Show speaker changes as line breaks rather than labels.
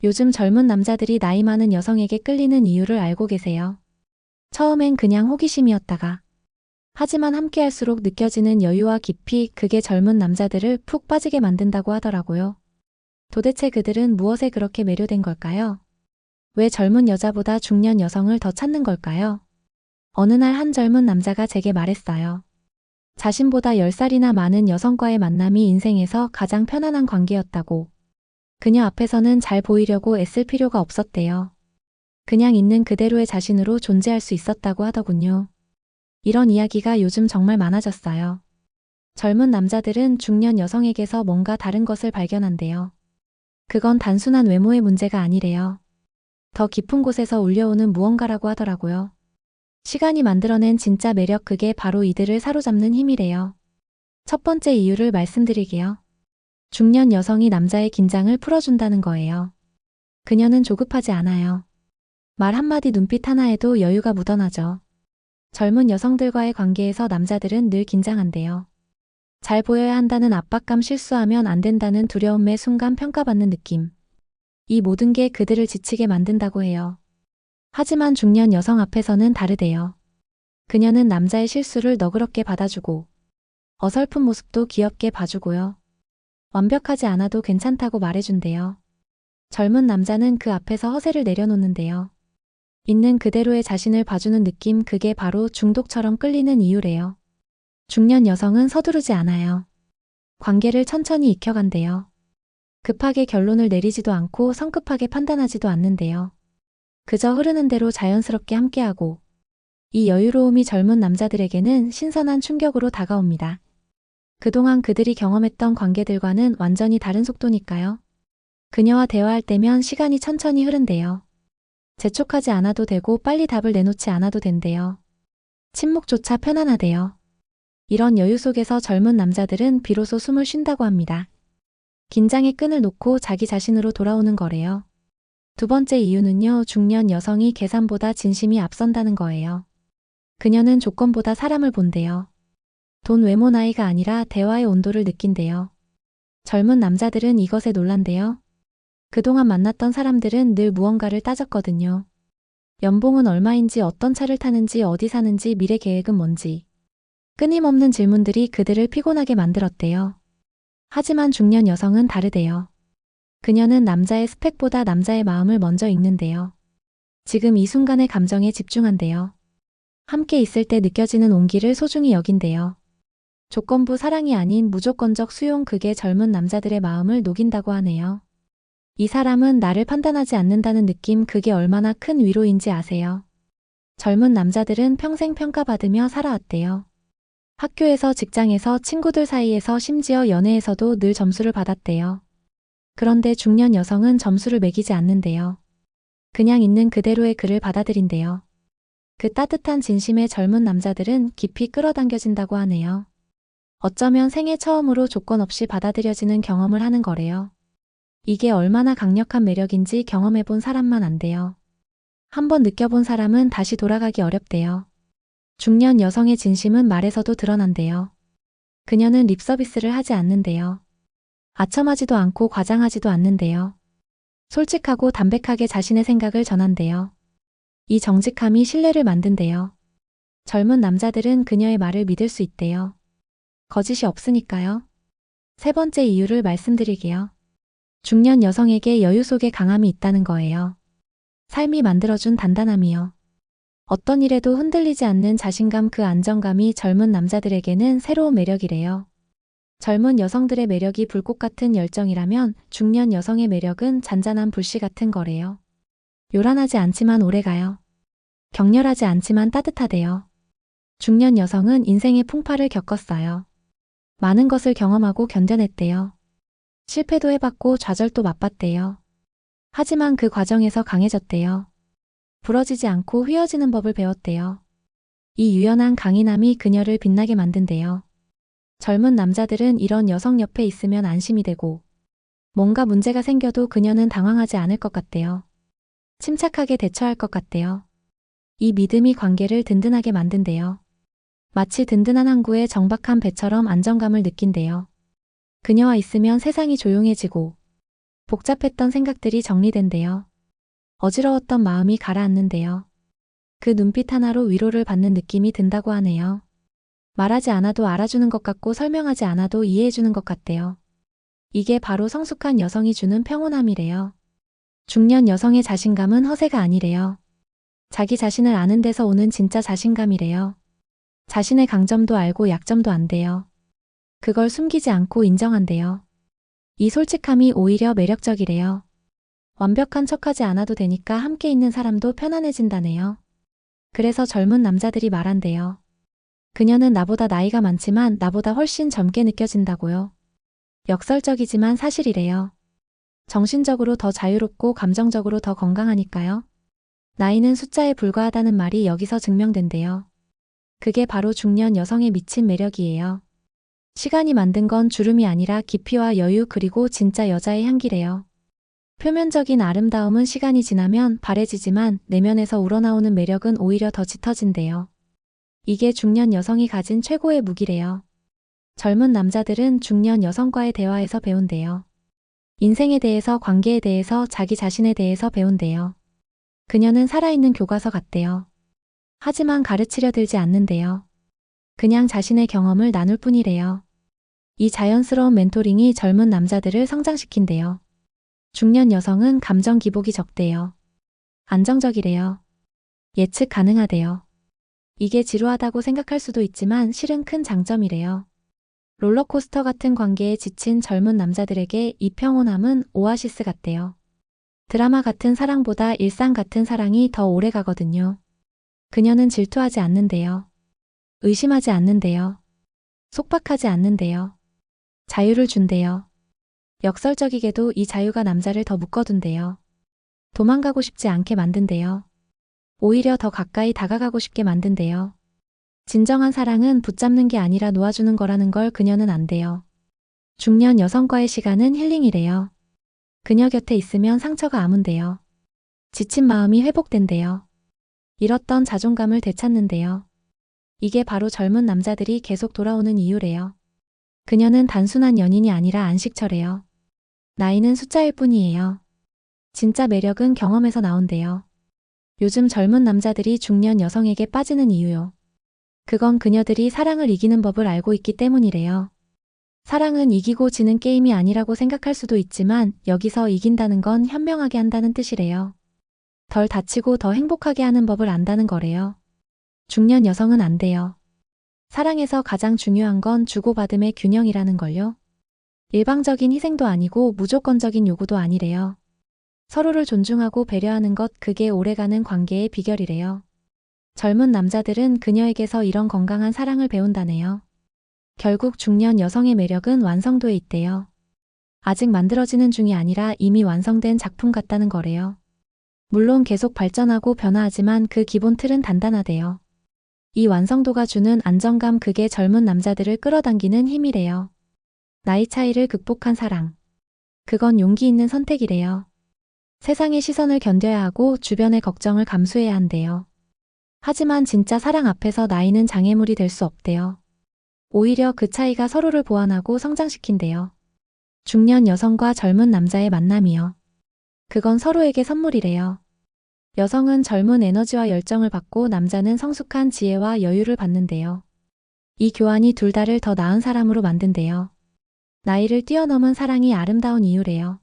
요즘 젊은 남자들이 나이 많은 여성에게 끌리는 이유를 알고 계세요? 처음엔 그냥 호기심이었다가, 하지만 함께할수록 느껴지는 여유와 깊이, 그게 젊은 남자들을 푹 빠지게 만든다고 하더라고요. 도대체 그들은 무엇에 그렇게 매료된 걸까요? 왜 젊은 여자보다 중년 여성을 더 찾는 걸까요? 어느 날 한 젊은 남자가 제게 말했어요. 자신보다 10살이나 많은 여성과의 만남이 인생에서 가장 편안한 관계였다고. 그녀 앞에서는 잘 보이려고 애쓸 필요가 없었대요. 그냥 있는 그대로의 자신으로 존재할 수 있었다고 하더군요. 이런 이야기가 요즘 정말 많아졌어요. 젊은 남자들은 중년 여성에게서 뭔가 다른 것을 발견한대요. 그건 단순한 외모의 문제가 아니래요. 더 깊은 곳에서 울려오는 무언가라고 하더라고요. 시간이 만들어낸 진짜 매력, 그게 바로 이들을 사로잡는 힘이래요. 첫 번째 이유를 말씀드릴게요. 중년 여성이 남자의 긴장을 풀어준다는 거예요. 그녀는 조급하지 않아요. 말 한마디, 눈빛 하나에도 여유가 묻어나죠. 젊은 여성들과의 관계에서 남자들은 늘 긴장한대요. 잘 보여야 한다는 압박감, 실수하면 안 된다는 두려움, 매 순간 평가받는 느낌. 이 모든 게 그들을 지치게 만든다고 해요. 하지만 중년 여성 앞에서는 다르대요. 그녀는 남자의 실수를 너그럽게 받아주고, 어설픈 모습도 귀엽게 봐주고요. 완벽하지 않아도 괜찮다고 말해준대요. 젊은 남자는 그 앞에서 허세를 내려놓는데요. 있는 그대로의 자신을 봐주는 느낌, 그게 바로 중독처럼 끌리는 이유래요. 중년 여성은 서두르지 않아요. 관계를 천천히 익혀간대요. 급하게 결론을 내리지도 않고 성급하게 판단하지도 않는데요. 그저 흐르는 대로 자연스럽게 함께하고, 이 여유로움이 젊은 남자들에게는 신선한 충격으로 다가옵니다. 그동안 그들이 경험했던 관계들과는 완전히 다른 속도니까요. 그녀와 대화할 때면 시간이 천천히 흐른대요. 재촉하지 않아도 되고 빨리 답을 내놓지 않아도 된대요. 침묵조차 편안하대요. 이런 여유 속에서 젊은 남자들은 비로소 숨을 쉰다고 합니다. 긴장의 끈을 놓고 자기 자신으로 돌아오는 거래요. 두 번째 이유는요, 중년 여성이 계산보다 진심이 앞선다는 거예요. 그녀는 조건보다 사람을 본대요. 돈, 외모, 나이가 아니라 대화의 온도를 느낀대요. 젊은 남자들은 이것에 놀란대요. 그동안 만났던 사람들은 늘 무언가를 따졌거든요. 연봉은 얼마인지, 어떤 차를 타는지, 어디 사는지, 미래 계획은 뭔지. 끊임없는 질문들이 그들을 피곤하게 만들었대요. 하지만 중년 여성은 다르대요. 그녀는 남자의 스펙보다 남자의 마음을 먼저 읽는데요. 지금 이 순간의 감정에 집중한대요. 함께 있을 때 느껴지는 온기를 소중히 여긴대요. 조건부 사랑이 아닌 무조건적 수용, 그게 젊은 남자들의 마음을 녹인다고 하네요. 이 사람은 나를 판단하지 않는다는 느낌, 그게 얼마나 큰 위로인지 아세요? 젊은 남자들은 평생 평가받으며 살아왔대요. 학교에서, 직장에서, 친구들 사이에서, 심지어 연애에서도 늘 점수를 받았대요. 그런데 중년 여성은 점수를 매기지 않는데요. 그냥 있는 그대로의 그를 받아들인대요. 그 따뜻한 진심에 젊은 남자들은 깊이 끌어당겨진다고 하네요. 어쩌면 생애 처음으로 조건 없이 받아들여지는 경험을 하는 거래요. 이게 얼마나 강력한 매력인지 경험해본 사람만 안돼요. 한번 느껴본 사람은 다시 돌아가기 어렵대요. 중년 여성의 진심은 말에서도 드러난대요. 그녀는 립서비스를 하지 않는데요. 아첨하지도 않고 과장하지도 않는데요. 솔직하고 담백하게 자신의 생각을 전한대요. 이 정직함이 신뢰를 만든대요. 젊은 남자들은 그녀의 말을 믿을 수 있대요. 거짓이 없으니까요. 세 번째 이유를 말씀드리게요. 중년 여성에게 여유 속에 강함이 있다는 거예요. 삶이 만들어준 단단함이요. 어떤 일에도 흔들리지 않는 자신감, 그 안정감이 젊은 남자들에게는 새로운 매력이래요. 젊은 여성들의 매력이 불꽃 같은 열정이라면 중년 여성의 매력은 잔잔한 불씨 같은 거래요. 요란하지 않지만 오래가요. 격렬하지 않지만 따뜻하대요. 중년 여성은 인생의 풍파를 겪었어요. 많은 것을 경험하고 견뎌냈대요. 실패도 해봤고 좌절도 맛봤대요. 하지만 그 과정에서 강해졌대요. 부러지지 않고 휘어지는 법을 배웠대요. 이 유연한 강인함이 그녀를 빛나게 만든대요. 젊은 남자들은 이런 여성 옆에 있으면 안심이 되고, 뭔가 문제가 생겨도 그녀는 당황하지 않을 것 같대요. 침착하게 대처할 것 같대요. 이 믿음이 관계를 든든하게 만든대요. 마치 든든한 항구에 정박한 배처럼 안정감을 느낀대요. 그녀와 있으면 세상이 조용해지고, 복잡했던 생각들이 정리된대요. 어지러웠던 마음이 가라앉는데요. 그 눈빛 하나로 위로를 받는 느낌이 든다고 하네요. 말하지 않아도 알아주는 것 같고 설명하지 않아도 이해해주는 것 같대요. 이게 바로 성숙한 여성이 주는 평온함이래요. 중년 여성의 자신감은 허세가 아니래요. 자기 자신을 아는 데서 오는 진짜 자신감이래요. 자신의 강점도 알고 약점도 안대요. 그걸 숨기지 않고 인정한대요. 이 솔직함이 오히려 매력적이래요. 완벽한 척하지 않아도 되니까 함께 있는 사람도 편안해진다네요. 그래서 젊은 남자들이 말한대요. 그녀는 나보다 나이가 많지만 나보다 훨씬 젊게 느껴진다고요. 역설적이지만 사실이래요. 정신적으로 더 자유롭고 감정적으로 더 건강하니까요. 나이는 숫자에 불과하다는 말이 여기서 증명된대요. 그게 바로 중년 여성의 미친 매력이에요. 시간이 만든 건 주름이 아니라 깊이와 여유 그리고 진짜 여자의 향기래요. 표면적인 아름다움은 시간이 지나면 바래지지만 내면에서 우러나오는 매력은 오히려 더 짙어진대요. 이게 중년 여성이 가진 최고의 무기래요. 젊은 남자들은 중년 여성과의 대화에서 배운대요. 인생에 대해서, 관계에 대해서, 자기 자신에 대해서 배운대요. 그녀는 살아있는 교과서 같대요. 하지만 가르치려 들지 않는데요. 그냥 자신의 경험을 나눌 뿐이래요. 이 자연스러운 멘토링이 젊은 남자들을 성장시킨대요. 중년 여성은 감정 기복이 적대요. 안정적이래요. 예측 가능하대요. 이게 지루하다고 생각할 수도 있지만 실은 큰 장점이래요. 롤러코스터 같은 관계에 지친 젊은 남자들에게 이 평온함은 오아시스 같대요. 드라마 같은 사랑보다 일상 같은 사랑이 더 오래 가거든요. 그녀는 질투하지 않는데요. 의심하지 않는데요. 속박하지 않는데요. 자유를 준대요. 역설적이게도 이 자유가 남자를 더 묶어둔대요. 도망가고 싶지 않게 만든대요. 오히려 더 가까이 다가가고 싶게 만든대요. 진정한 사랑은 붙잡는 게 아니라 놓아주는 거라는 걸 그녀는 안대요. 중년 여성과의 시간은 힐링이래요. 그녀 곁에 있으면 상처가 아문대요. 지친 마음이 회복된대요. 잃었던 자존감을 되찾는데요. 이게 바로 젊은 남자들이 계속 돌아오는 이유래요. 그녀는 단순한 연인이 아니라 안식처래요. 나이는 숫자일 뿐이에요. 진짜 매력은 경험에서 나온대요. 요즘 젊은 남자들이 중년 여성에게 빠지는 이유요. 그건 그녀들이 사랑을 이기는 법을 알고 있기 때문이래요. 사랑은 이기고 지는 게임이 아니라고 생각할 수도 있지만 여기서 이긴다는 건 현명하게 한다는 뜻이래요. 덜 다치고 더 행복하게 하는 법을 안다는 거래요. 중년 여성은 안 돼요. 사랑에서 가장 중요한 건 주고받음의 균형이라는 걸요. 일방적인 희생도 아니고 무조건적인 요구도 아니래요. 서로를 존중하고 배려하는 것, 그게 오래가는 관계의 비결이래요. 젊은 남자들은 그녀에게서 이런 건강한 사랑을 배운다네요. 결국 중년 여성의 매력은 완성도에 있대요. 아직 만들어지는 중이 아니라 이미 완성된 작품 같다는 거래요. 물론 계속 발전하고 변화하지만 그 기본 틀은 단단하대요. 이 완성도가 주는 안정감, 그게 젊은 남자들을 끌어당기는 힘이래요. 나이 차이를 극복한 사랑. 그건 용기 있는 선택이래요. 세상의 시선을 견뎌야 하고 주변의 걱정을 감수해야 한대요. 하지만 진짜 사랑 앞에서 나이는 장애물이 될 수 없대요. 오히려 그 차이가 서로를 보완하고 성장시킨대요. 중년 여성과 젊은 남자의 만남이요. 그건 서로에게 선물이래요. 여성은 젊은 에너지와 열정을 받고 남자는 성숙한 지혜와 여유를 받는데요. 이 교환이 둘 다를 더 나은 사람으로 만든대요. 나이를 뛰어넘은 사랑이 아름다운 이유래요.